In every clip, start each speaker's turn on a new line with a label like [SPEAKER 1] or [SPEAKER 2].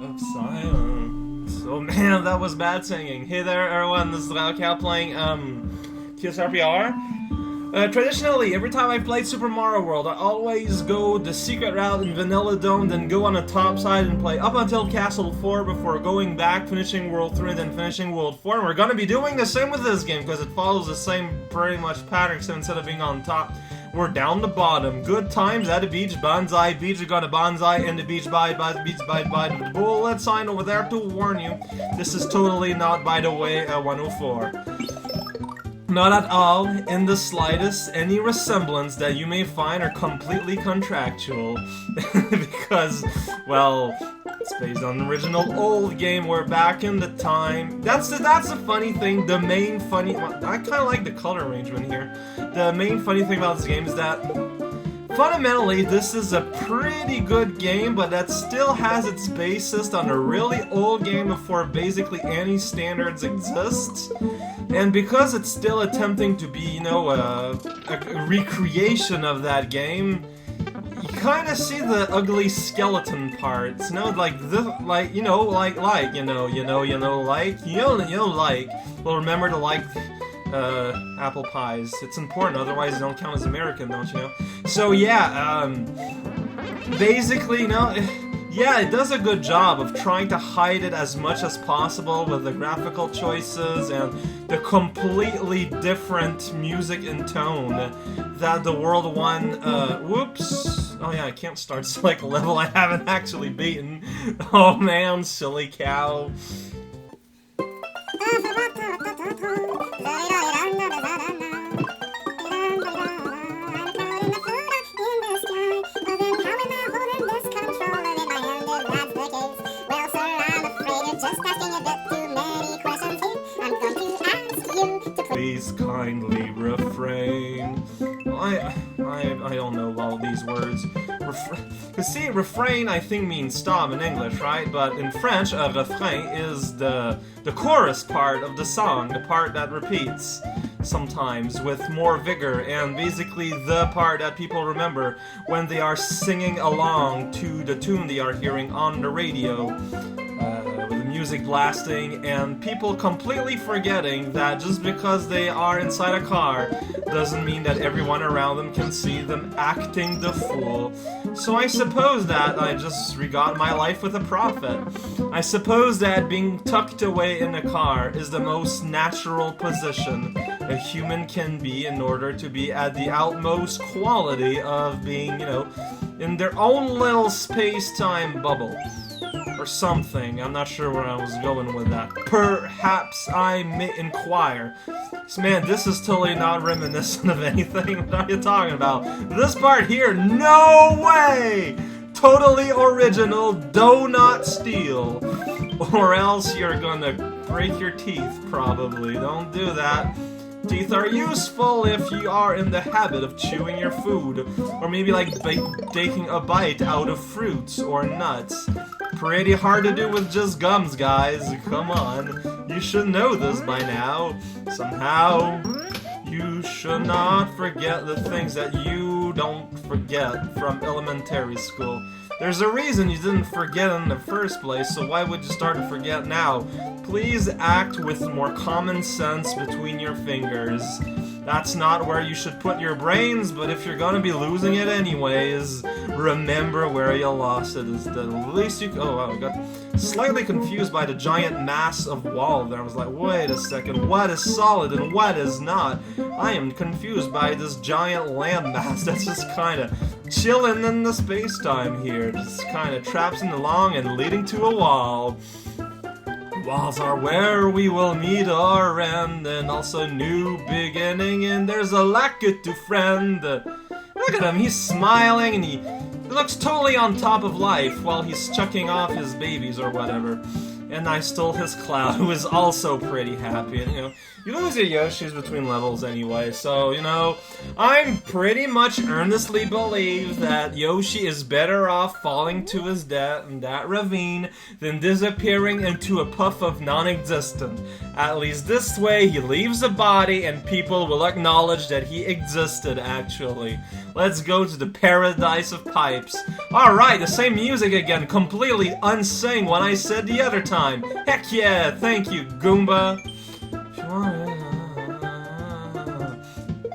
[SPEAKER 1] of silence. Oh man, that was bad singing. Hey there, everyone. This is Raocow playing TSRPR. Traditionally, every time I've played Super Mario World, I always go the secret route in Vanilla Dome, then go on the top side and play up until Castle 4 before going back, finishing World 3, then finishing World 4. And we're gonna be doing the same with this game, because it follows the same pretty much pattern, so instead of being on top, we're down the bottom. Good times at the beach, banzai, beach, we got a banzai, and the beach, bye, the bullet sign over there to warn you. This is totally not, by the way, a 104. Not at all, in the slightest, any resemblance that you may find are completely contractual. Because, well, it's based on an original old game where back in the time... That's the funny thing, the main funny... I kind of like the color arrangement here. The main funny thing about this game is that fundamentally, this is a pretty good game, but that still has its basis on a really old game before basically any standards exist. And because it's still attempting to be, you know, a recreation of that game, you kind of see the ugly skeleton parts, you know, like well, remember to like apple pies. It's important, otherwise you don't count as American, don't you know? So yeah, basically, you know, yeah, it does a good job of trying to hide it as much as possible with the graphical choices and the completely different music and tone that the World 1, whoops. Oh yeah, I can't start select level I haven't actually beaten. Oh man, silly cow. Please kindly refrain. I don't know all these words. See, refrain I think means stop in English, right? But in French, a refrain is the chorus part of the song, the part that repeats sometimes with more vigor, and basically the part that people remember when they are singing along to the tune they are hearing on the radio. With the music blasting and people completely forgetting that just because they are inside a car doesn't mean that everyone around them can see them acting the fool. So I suppose that I just regard my life with a profit. I suppose that being tucked away in a car is the most natural position a human can be in order to be at the utmost quality of being, you know, in their own little space-time bubble. Or something. I'm not sure where I was going with that. Perhaps I may inquire. So, man, this is totally not reminiscent of anything. What are you talking about? This part here, no way! Totally original, do not steal. Or else you're gonna break your teeth, probably. Don't do that. Teeth are useful if you are in the habit of chewing your food, or maybe like taking a bite out of fruits or nuts. Pretty hard to do with just gums, guys. Come on. You should know this by now. Somehow, you should not forget the things that you don't forget from elementary school. There's a reason you didn't forget in the first place, so why would you start to forget now? Please act with more common sense between your fingers. That's not where you should put your brains, but if you're gonna be losing it anyways, remember where you lost it is the least you... Oh wow, I got slightly confused by the giant mass of wall there. I was like, wait a second, what is solid and what is not? I am confused by this giant landmass that's just kinda chilling in the space-time here. Just kinda traipsing along and leading to a wall. Walls are where we will meet our end, and also new beginning, and there's a lacket to friend. Look at him, he's smiling, and he looks totally on top of life while he's chucking off his babies or whatever. and I stole his Cloud, who is also pretty happy. And, you lose your Yoshis between levels anyway, so, I'm pretty much earnestly believe that Yoshi is better off falling to his death in that ravine than disappearing into a puff of non-existent. At least this way, he leaves the body and people will acknowledge that he existed, actually. Let's go to the paradise of pipes. Alright, the same music again, completely unsing what I said the other time. Heck yeah, thank you, Goomba.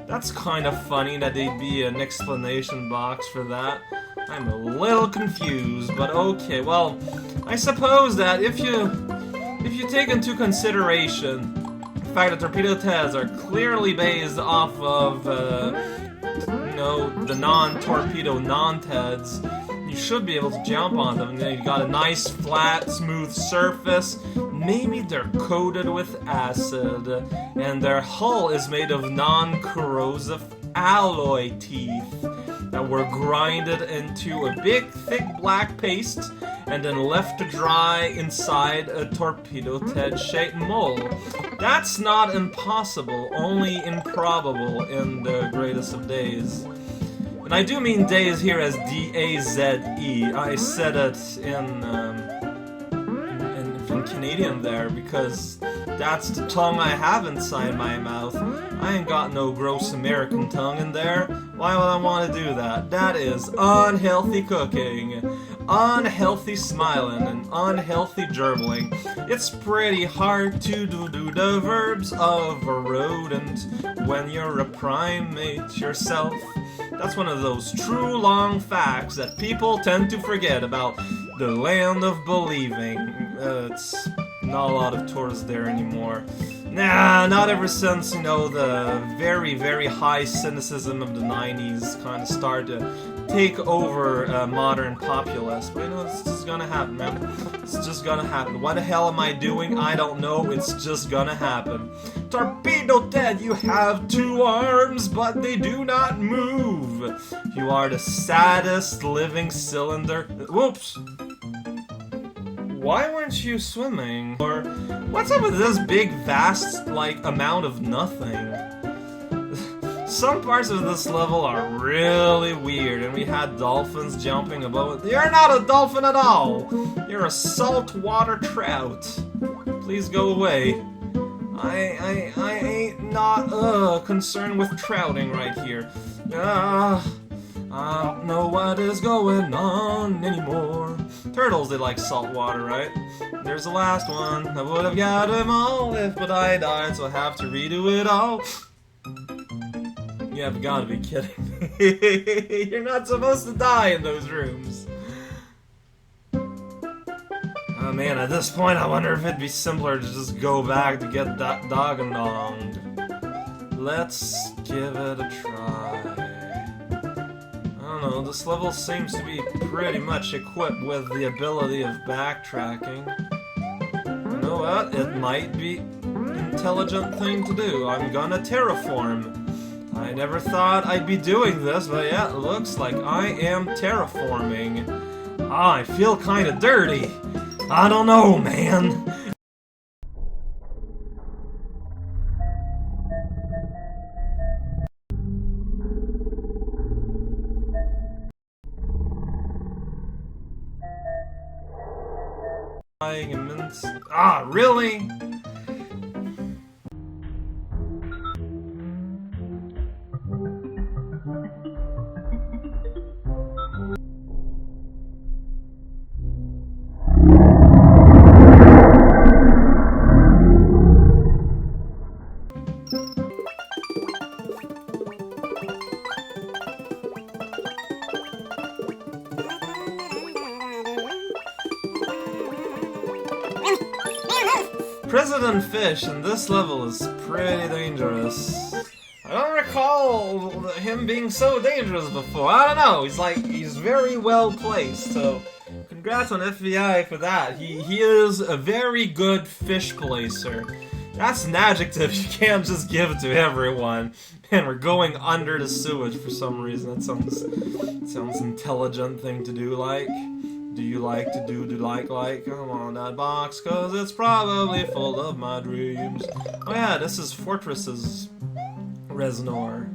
[SPEAKER 1] That's kind of funny that there'd be an explanation box for that. I'm a little confused, but okay. Well, I suppose that if you take into consideration the fact that Torpedo Teds are clearly based off of, the non-torpedo non-Teds, you should be able to jump on them. You got a nice, flat, smooth surface. Maybe they're coated with acid, and their hull is made of non-corrosive alloy teeth that were grinded into a big, thick black paste and then left to dry inside a Torpedo Ted-shaped mold. That's not impossible, only improbable in the greatest of days. And I do mean days here as D-A-Z-E. I said it in Canadian there because that's the tongue I have inside my mouth. I ain't got no gross American tongue in there. Why would I want to do that? That is unhealthy cooking, unhealthy smiling, and unhealthy gerbling. It's pretty hard to do the verbs of a rodent when you're a primate yourself. That's one of those true long facts that people tend to forget about the land of believing. It's not a lot of tourists there anymore. Nah, not ever since, the very, very high cynicism of the 90s kind of started to take over modern populace. But it's just gonna happen, man. It's just gonna happen. What the hell am I doing? I don't know. It's just gonna happen. Torpedo Ted, you have 2 arms, but they do not move. You are the saddest living cylinder. Whoops. Why weren't you swimming? Or what's up with this big, vast, amount of nothing? Some parts of this level are really weird, and we had dolphins jumping above it. You're not a dolphin at all! You're a saltwater trout. Please go away. I ain't not concerned with trouting right here. I don't know what is going on anymore. Turtles, they like salt water, right? There's the last one. I would have got them all but I died, so I have to redo it all. You have got to be kidding me. You're not supposed to die in those rooms. Oh man, at this point I wonder if it'd be simpler to just go back to get that dog-and-donged. Let's give it a try. I don't know, this level seems to be pretty much equipped with the ability of backtracking. You know what? It might be an intelligent thing to do. I'm gonna terraform. I never thought I'd be doing this, but yeah, it looks like I am terraforming. I feel kinda dirty. I don't know, man. Ah, really? President Fish in this level is pretty dangerous. I don't recall him being so dangerous before. I don't know. He's very well placed. So, congrats on FBI for that. He is a very good fish placer. That's an adjective you can't just give to everyone. Man, we're going under the sewage for some reason. That sounds intelligent thing to do. Do you like to do the like? Come on, that box, cause it's probably full of my dreams. Oh yeah, this is Fortress's Reznor.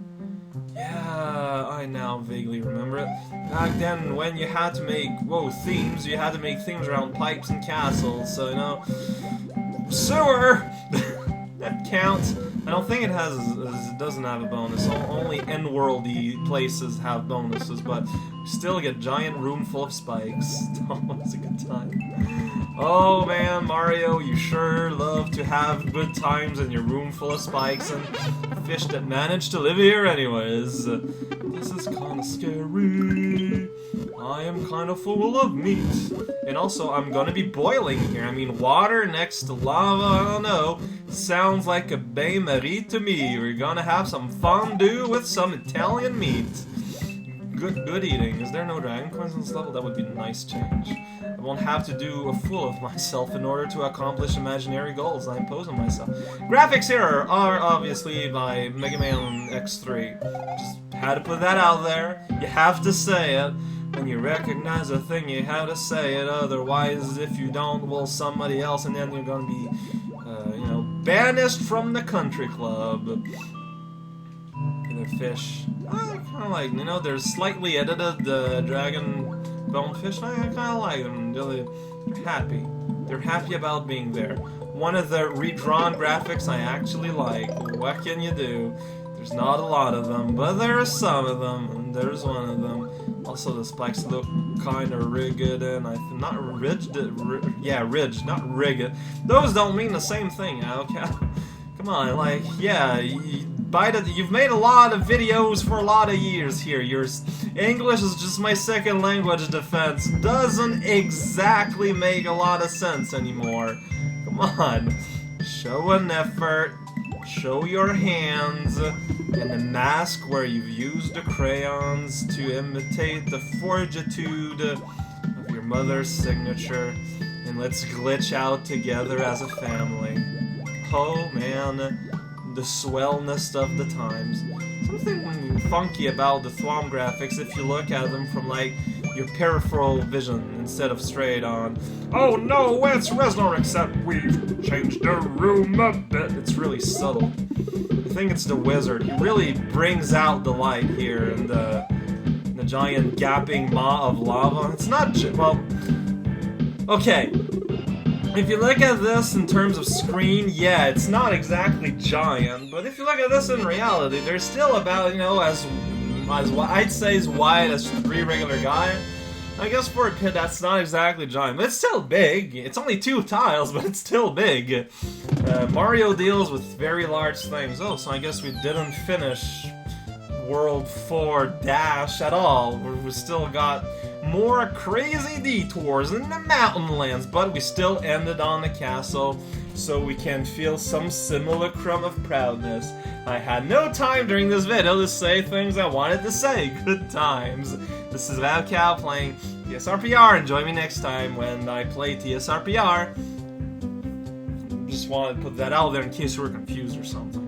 [SPEAKER 1] Yeah, I now vaguely remember it. Back then, when you had to make, themes, you had to make themes around pipes and castles, so, you know... Sewer! That counts. I don't think it doesn't have a bonus. Only N-worldy places have bonuses, but you still get a giant room full of spikes. It's always a good time. Oh man, Mario, you sure love to have good times in your room full of spikes and fish that manage to live here anyways. This is kinda scary. I am kinda full of meat. And also, I'm gonna be boiling here. I mean, water next to lava, I don't know. Sounds like a bain-marie to me. We're gonna have some fondue with some Italian meat. Good eating. Is there no dragon coins on this level? That would be a nice change. I won't have to do a fool of myself in order to accomplish imaginary goals I impose on myself. Graphics here are obviously by Mega Man X3. Just had to put that out there. You have to say it. When you recognize a thing, you have to say it. Otherwise, if you don't, well, somebody else, and then you're gonna be, banished from the country club. The fish. I kind of like, they're slightly edited, the dragon bone fish. I kind of like them. They're happy. They're happy about being there. One of the redrawn graphics I actually like. What can you do? There's not a lot of them, but there are some of them, and there's one of them. Also, the spikes look kind of rigged, and not ridged. Ridged, not rigged. Those don't mean the same thing, okay? Come on, like, yeah, you've made a lot of videos for a lot of years here. Your English is just my second language defense. Doesn't exactly make a lot of sense anymore. Come on, show an effort. Show your hands and the mask where you've used the crayons to imitate the fortitude of your mother's signature, and let's glitch out together as a family. Oh man, the swellness of the times. Something funky about the Thwomp graphics if you look at them from like your peripheral vision instead of straight on. Oh no, it's Reznor, except we've changed the room a bit. It's really subtle. I think it's the wizard. He really brings out the light here and the giant gapping maw of lava. It's not well. Okay. If you look at this in terms of screen, yeah, it's not exactly giant, but if you look at this in reality, they're still about, as I'd say as wide as 3 regular guys. I guess for a kid, that's not exactly giant, but it's still big. It's only 2 tiles, but it's still big. Mario deals with very large things. Oh, so I guess we didn't finish World 4 Dash at all. We still got more crazy detours in the mountain lands, but we still ended on the castle, so we can feel some simulacrum of proudness. I had no time during this video to say things I wanted to say. Good times. This is Valcow playing TSRPR, and join me next time when I play TSRPR. Just wanted to put that out there in case you were confused or something.